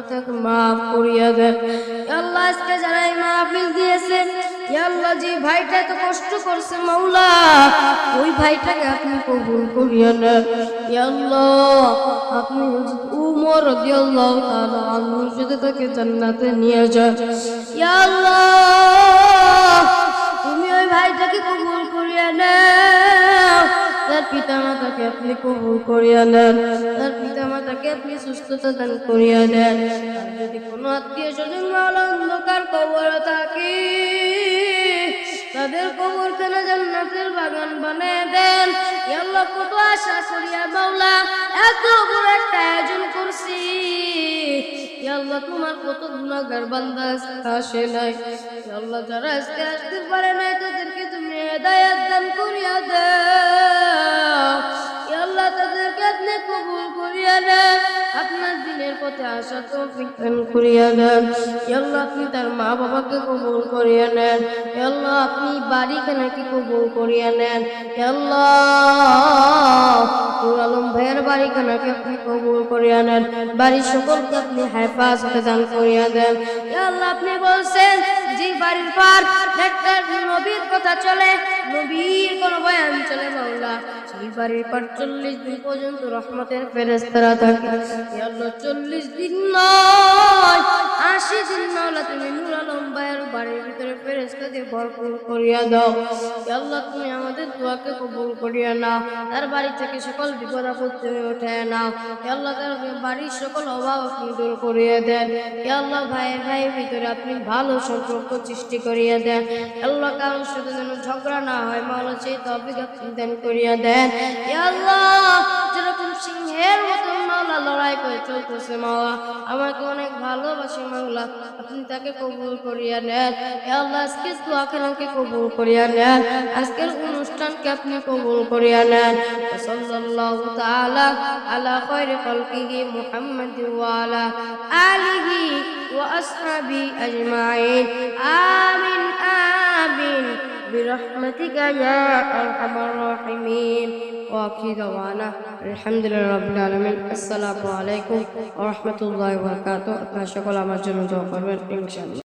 তাকে মাফ করিয়া দেন। আল্লাহ আজকে যারা এই মাহফিল দিয়েছে, আল্লাহ যে ভাইটা তো কষ্ট করছে মাওলা, ওই ভাইটাকে আপনি কবুল করিয়া নেন। আল্লাহ আপনি উমর রাদিয়াল্লাহু তাআলা আনহু যদি তাকে জান্নাতে নিয়ে যান, আল্লাহ তুমি ওই ভাইটাকে কবুল করিয়া নেন। তার পিতা মাতাকে আপনি কবুল করিয়া নেন, তার পিতা মাতাকে আপনি সুস্থতা দান করিয়া দেন। যদি কোনো আত্মীয় স্বজন মাওলা অন্ধকার কবরে থাকে, তাদের কবরখানা জান্নাতের বাগান বানিয়ে দেন। আল্লাহ কত আশা করিয়া মাওলা এত বড় একটা আয়োজন করছি, আল্লাহ তোমার কত গুনাহগার বান্দা আসে নাই। আল্লাহ যারা আজকে আসতে পারে নাই, তাদেরকে তুমি হেদায়েত দান করিয়া দাও। আল্লাহ তাদেরকে আপনি কবুল করিয়া দেন, আপনার দিনের পথে আসা তৌফিক দান করিয়া দেন। আল্লাহ আপনি তার মা বাবাকে কবুল করিয়া নেন। আল্লাহ আপনি বাড়িখানাকে কবুল করিয়া নেন। আল্লাহ নূর আলম ভাইয়ের বাড়িখানাকে আপনি কবুল করিয়া নেন, বাড়ির সকলকে আপনি হেফাজতে দান করিয়া দেন। আল্লাহ আপনি বলছেন যে বাড়ির পর একটা নবীর কথা চলে, নবীর কোন বয়ান চলে মাওলা, সেই বাড়ির পর 40 দিন পর্যন্ত রহমতের ফেরেশতারা থাকে। আল্লাহ 40 দিন নয় 80 দিন মাওলা তুমি নূর আলম ভাইয়ের বাড়ির ভিতরে ফেরেশতা দিয়ে ভরপুর করিয়া দাও। আল্লাহ তুমি আমাদের দোয়াকে কবুল করিয়া নাও, তার বাড়ি থেকে সকল বিপদ আপদ তুমি উঠায় নাও। আল্লাহ তার বাড়ির সকল অভাব আপনি দূর করিয়া দেন। আল্লাহ ভাইয়ের ভিতরে আপনি ভালো সম্পর্ক সৃষ্টি করিয়া দেন। আল্লাহ কারোর সাথে যেন ঝগড়া না হয় মাওলা, সেই তৌফিক আপনি দান করিয়া দেন। আল্লাহ যেরকম সিংহের মতো মাওলা লড়াই করে চলতেছে মাওলা, আমাকে অনেক ভালোবাসে মাওলা, আপনি তাকে কবুল করিয়া নেন। আল্লাহ আজকে দোয়াখানাকে কবুল করিয়া নেন, আজকের অনুষ্ঠানকে আপনি কবুল করিয়া নেন। সাল্লাল্লাহু তাআলা আলা খায়রি খালকিহি মুহাম্মাদ ওয়া আলা আলিহি ওয়া আসহাবি আজমাইন। আমিন আমিন বিরহমাতিকা ইয়া আরহামার রাহিমিন। ওয়া আখিরু দাওয়ানা আলহামদুলিল্লাহি রাব্বিল আলামিন। আসসালামু আলাইকুম ওয়া রাহমাতুল্লাহি ওয়া বারাকাতুহু। আপনারা সকলে আমার জন্য দোয়া করবেন ইনশাআল্লাহ।